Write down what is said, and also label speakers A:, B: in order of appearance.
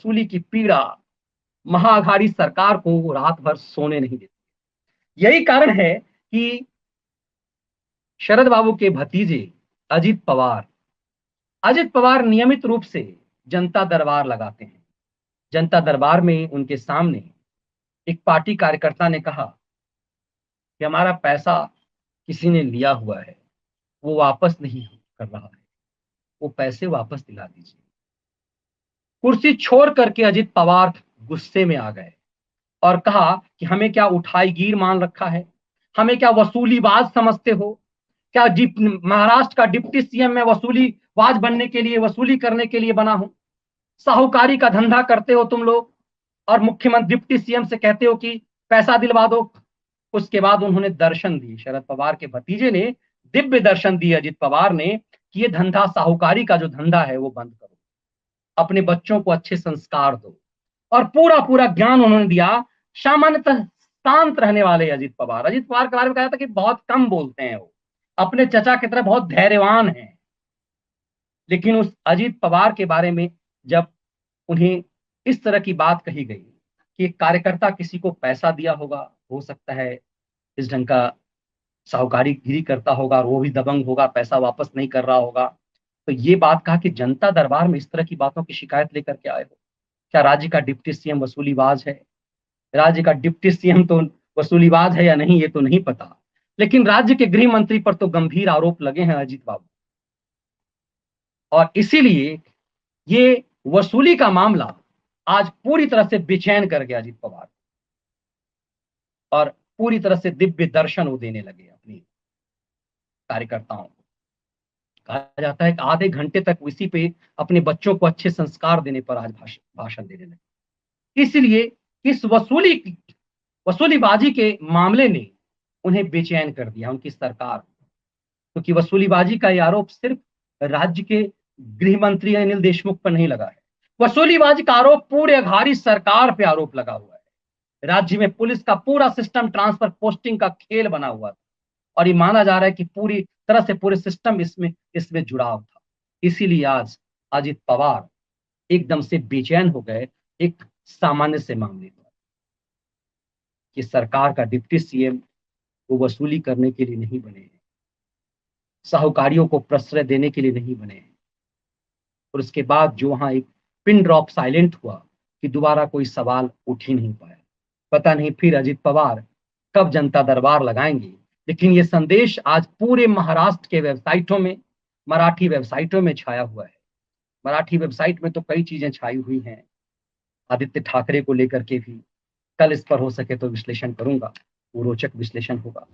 A: वसूली की पीड़ा महाअघाड़ी सरकार को रात भर सोने नहीं देती। यही कारण है कि शरद बाबू के भतीजे अजित पवार नियमित रूप से जनता दरबार लगाते हैं। जनता दरबार में उनके सामने एक पार्टी कार्यकर्ता ने कहा कि हमारा पैसा किसी ने लिया हुआ है, वो वापस नहीं कर रहा है, वो पैसे वापस दिला दीजिए। कुर्सी छोड़ करके अजित पवार गुस्से में आ गए और कहा कि हमें क्या उठाईगीर मान रखा है, हमें क्या वसूलीबाज समझते हो? क्या महाराष्ट्र का डिप्टी सीएम में वसूलीबाज बनने के लिए, वसूली करने के लिए बना हूं? साहूकारी का धंधा करते हो तुम लोग और मुख्यमंत्री डिप्टी सीएम से कहते हो कि पैसा दिलवा दो। उसके बाद उन्होंने दर्शन दी, शरद पवार के भतीजे ने दिव्य दर्शन दिए अजित पवार ने कि ये धंधा, साहूकारी का जो धंधा है वो बंद करो, अपने बच्चों को अच्छे संस्कार दो। और पूरा पूरा ज्ञान उन्होंने दिया। सामान्यतः शांत रहने वाले अजित पवार के बारे में कहा था कि बहुत कम बोलते हैं, वो अपने चचा की तरह बहुत धैर्यवान हैं। लेकिन उस अजित पवार के बारे में जब उन्हें इस तरह की बात कही गई कि एक कार्यकर्ता किसी को पैसा दिया होगा, हो सकता है इस ढंग का साहूकारी गिरी करता होगा और वो भी दबंग होगा, पैसा वापस नहीं कर रहा होगा, तो ये बात कहा कि जनता दरबार में इस तरह की बातों की शिकायत लेकर के आए हो? क्या राज्य का डिप्टी सीएम वसूलीबाज है? राज्य का डिप्टी सीएम तो वसूलीबाज है या नहीं ये तो नहीं पता, लेकिन राज्य के गृह मंत्री पर तो गंभीर आरोप लगे हैं अजीत बाबू। और इसीलिए ये वसूली का मामला आज पूरी तरह से बेचैन कर गया अजित पवार और पूरी तरह से दिव्य दर्शन वो देने लगे अपनी कार्यकर्ताओं को। कहा जाता है कि आधे घंटे तक इसी पे अपने बच्चों को अच्छे संस्कार देने पर आज भाषण देने लगे। इसलिए इस वसूलीबाजी के मामले ने उन्हें बेचैन कर दिया, उनकी सरकार, क्योंकि वसूलीबाजी का यह आरोप सिर्फ राज्य के गृह मंत्री अनिल देशमुख पर नहीं लगा है। वसूलीबाजी का आरोप पूरे अघाड़ी सरकार पे आरोप लगा हुआ है। राज्य में पुलिस का पूरा सिस्टम ट्रांसफर पोस्टिंग का खेल बना हुआ था और ये माना जा रहा है कि पूरी तरह से पूरे सिस्टम इसमें जुड़ाव था। इसीलिए आज अजित पवार एकदम से बेचैन हो गए एक सामान्य से मामले पर कि सरकार का डिप्टी सीएम वो वसूली करने के लिए नहीं बने हैं, साहूकारियों को प्रश्रय देने के लिए नहीं बने हैं। और उसके बाद जो वहां एक पिन ड्रॉप साइलेंट हुआ कि दोबारा कोई सवाल उठ ही नहीं पाया। पता नहीं फिर अजित पवार कब जनता दरबार लगाएंगे, लेकिन ये संदेश आज पूरे महाराष्ट्र के वेबसाइटों में, मराठी वेबसाइटों में छाया हुआ है। मराठी वेबसाइट में तो कई चीजें छाई हुई हैं आदित्य ठाकरे को लेकर के भी। कल इस पर हो सके तो विश्लेषण करूंगा, वो रोचक विश्लेषण होगा।